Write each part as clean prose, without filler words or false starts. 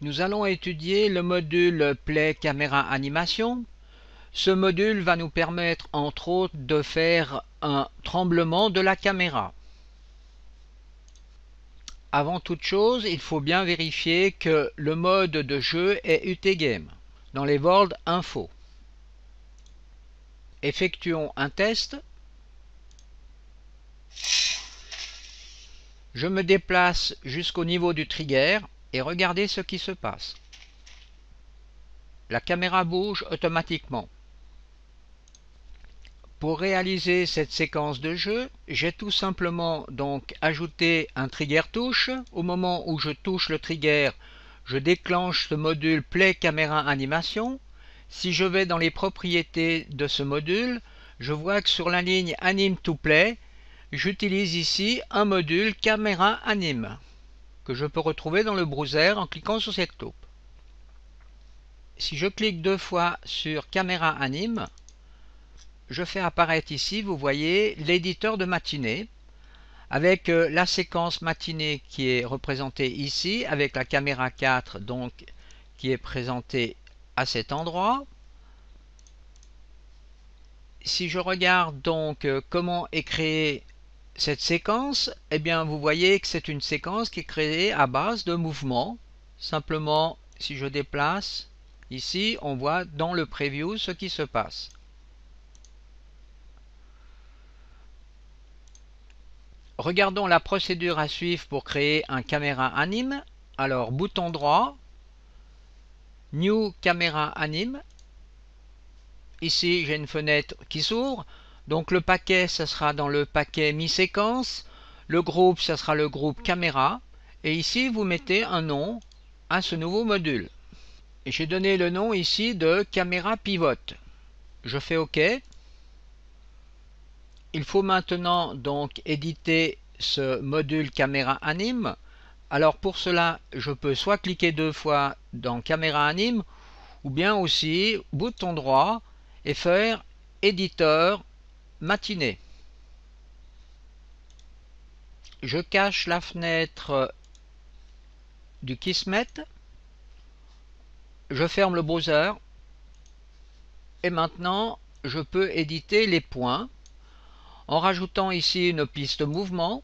Nous allons étudier le module Play Camera Animation. Ce module va nous permettre entre autres de faire un tremblement de la caméra. Avant toute chose, il faut bien vérifier que le mode de jeu est UT Game dans les World Info. Effectuons un test. Je me déplace jusqu'au niveau du trigger et regardez ce qui se passe. La caméra bouge automatiquement. Pour réaliser cette séquence de jeu, j'ai tout simplement donc ajouté un trigger touche. Au moment où je touche le trigger, je déclenche ce module Play Camera Animation. Si je vais dans les propriétés de ce module, je vois que sur la ligne Anime to Play, j'utilise ici un module Camera Anime que je peux retrouver dans le browser en cliquant sur cette loupe. Si je clique deux fois sur Camera Anime, je fais apparaître ici, vous voyez, l'éditeur de matinée avec la séquence matinée qui est représentée ici, avec la caméra 4 donc qui est présentée à cet endroit. Si je regarde donc comment est créée cette séquence, eh bien vous voyez que c'est une séquence qui est créée à base de mouvements. Simplement, si je déplace, ici on voit dans le preview ce qui se passe. Regardons la procédure à suivre pour créer un caméra anime. Alors, bouton droit, New Camera Anime. Ici, j'ai une fenêtre qui s'ouvre. Donc, le paquet, ce sera dans le paquet mi-séquence. Le groupe, ce sera le groupe caméra. Et ici, vous mettez un nom à ce nouveau module. Et j'ai donné le nom ici de caméra pivot. Je fais OK. Il faut maintenant donc éditer ce module caméra anime. Alors pour cela, je peux soit cliquer deux fois dans caméra anime ou bien aussi bouton droit et faire éditeur matinée. Je cache la fenêtre du Kismet. Je ferme le browser et maintenant je peux éditer les points en rajoutant ici une piste mouvement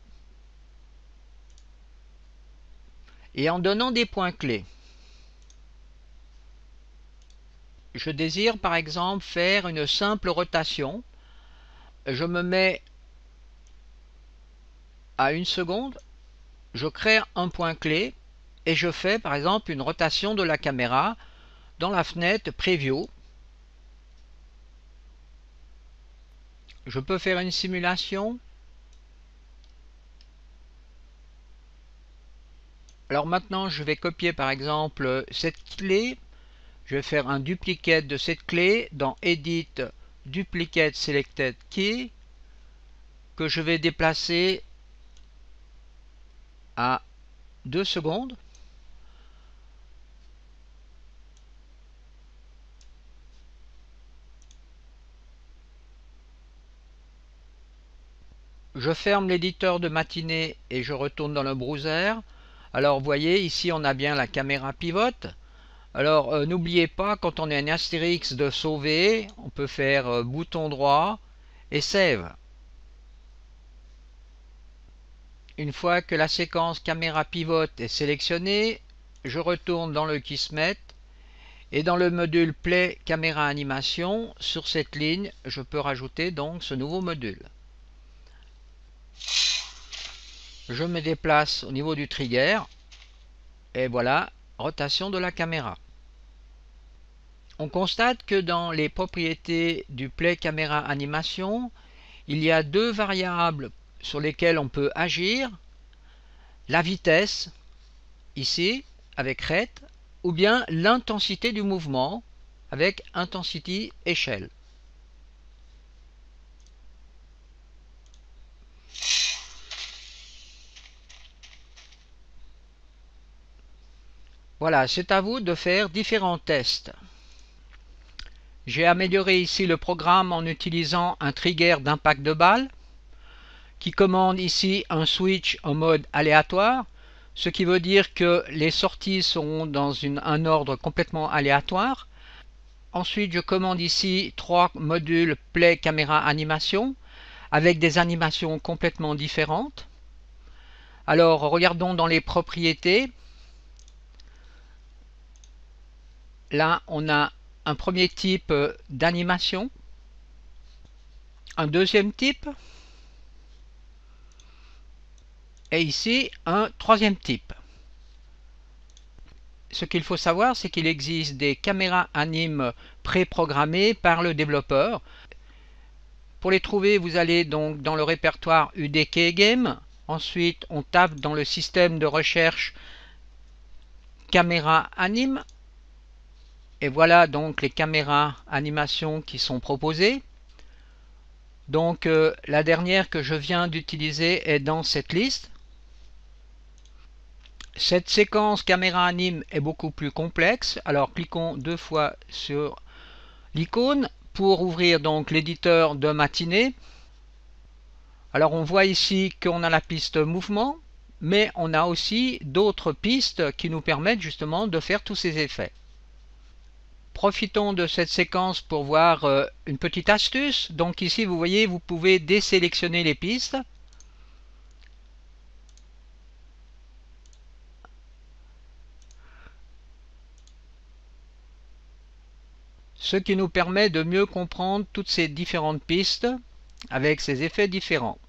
et en donnant des points clés. Je désire par exemple faire une simple rotation. Je me mets à 1 seconde, je crée un point clé et je fais par exemple une rotation de la caméra dans la fenêtre Preview. Je peux faire une simulation. Alors maintenant, je vais copier par exemple cette clé. Je vais faire un duplicate de cette clé dans Edit Duplicate Selected Key que je vais déplacer à 2 secondes. Je ferme l'éditeur de matinée et je retourne dans le browser. Alors vous voyez, ici on a bien la caméra pivote. Alors n'oubliez pas, quand on est un astérix, de sauver. On peut faire bouton droit et save. Une fois que la séquence caméra pivote est sélectionnée, je retourne dans le Kismet et dans le module Play Camera Animation, sur cette ligne, je peux rajouter donc ce nouveau module. Je me déplace au niveau du trigger et voilà, rotation de la caméra. On constate que dans les propriétés du Play Camera Animation, il y a deux variables sur lesquelles on peut agir. La vitesse, ici, avec Rate, ou bien l'intensité du mouvement, avec Intensity Échelle. Voilà, c'est à vous de faire différents tests. J'ai amélioré ici le programme en utilisant un trigger d'impact de balle qui commande ici un switch en mode aléatoire. ce qui veut dire que les sorties seront dans un ordre complètement aléatoire. Ensuite, je commande ici 3 modules Play Caméra Animation avec des animations complètement différentes. Alors, regardons dans les propriétés. Là, on a un premier type d'animation, un deuxième type, et ici un troisième type. Ce qu'il faut savoir, c'est qu'il existe des caméras animes préprogrammées par le développeur. Pour les trouver, vous allez donc dans le répertoire UDK Game. Ensuite, on tape dans le système de recherche caméra anime. Et voilà donc les caméras animation qui sont proposées. Donc la dernière que je viens d'utiliser est dans cette liste. Cette séquence caméra anime est beaucoup plus complexe. Alors cliquons 2 fois sur l'icône pour ouvrir donc l'éditeur de matinée. Alors on voit ici qu'on a la piste mouvement, mais on a aussi d'autres pistes qui nous permettent justement de faire tous ces effets. Profitons de cette séquence pour voir une petite astuce. Donc ici vous voyez, vous pouvez désélectionner les pistes. Ce qui nous permet de mieux comprendre toutes ces différentes pistes avec ces effets différents.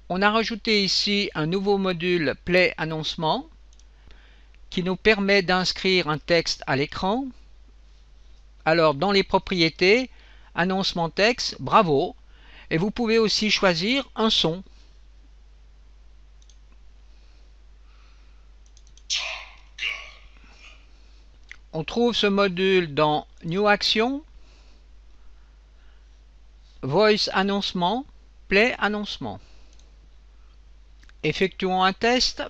On a rajouté ici un nouveau module Play Annoncement qui nous permet d'inscrire un texte à l'écran. Alors dans les propriétés, annoncement texte, bravo, et vous pouvez aussi choisir un son. On trouve ce module dans New Action, Voice Annoncement, Play Annoncement. Effectuons un test.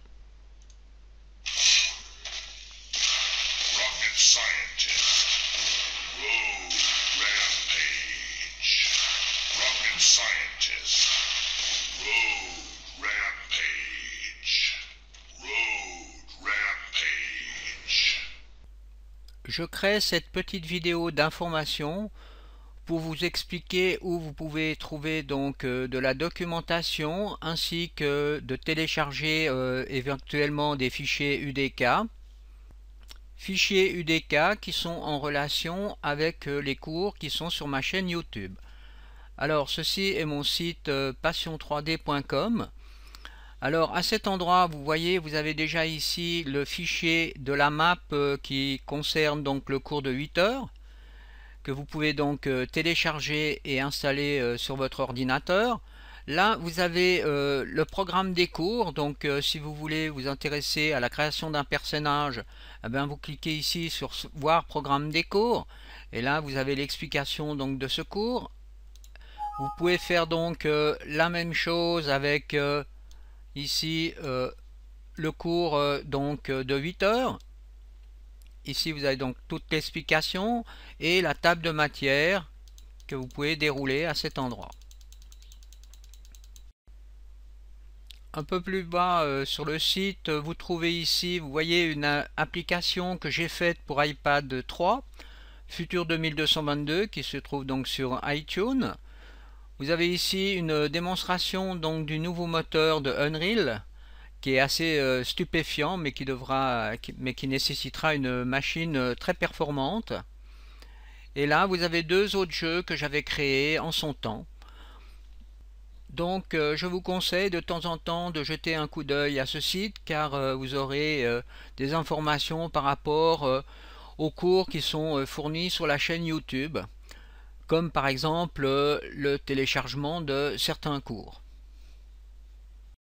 Je crée cette petite vidéo d'information pour vous expliquer où vous pouvez trouver donc de la documentation ainsi que de télécharger éventuellement des fichiers UDK. Fichiers UDK qui sont en relation avec les cours qui sont sur ma chaîne YouTube. Alors ceci est mon site passion3d.com. Alors à cet endroit, vous voyez, vous avez déjà ici le fichier de la map qui concerne donc le cours de 8 heures, que vous pouvez donc télécharger et installer sur votre ordinateur. Là, vous avez le programme des cours, donc si vous voulez vous intéresser à la création d'un personnage, eh bien, vous cliquez ici sur voir programme des cours, et là vous avez l'explication donc de ce cours. Vous pouvez faire donc la même chose avec ici le cours donc de 8 heures. Ici vous avez donc toute l'explication et la table de matière que vous pouvez dérouler à cet endroit. Un peu plus bas sur le site, vous trouvez ici, vous voyez une application que j'ai faite pour iPad 3, Futur 2222, qui se trouve donc sur iTunes. Vous avez ici une démonstration donc du nouveau moteur de Unreal qui est assez stupéfiant mais qui nécessitera une machine très performante. Et là vous avez deux autres jeux que j'avais créés en son temps. Donc je vous conseille de temps en temps de jeter un coup d'œil à ce site car vous aurez des informations par rapport aux cours qui sont fournis sur la chaîne YouTube, comme par exemple le téléchargement de certains cours.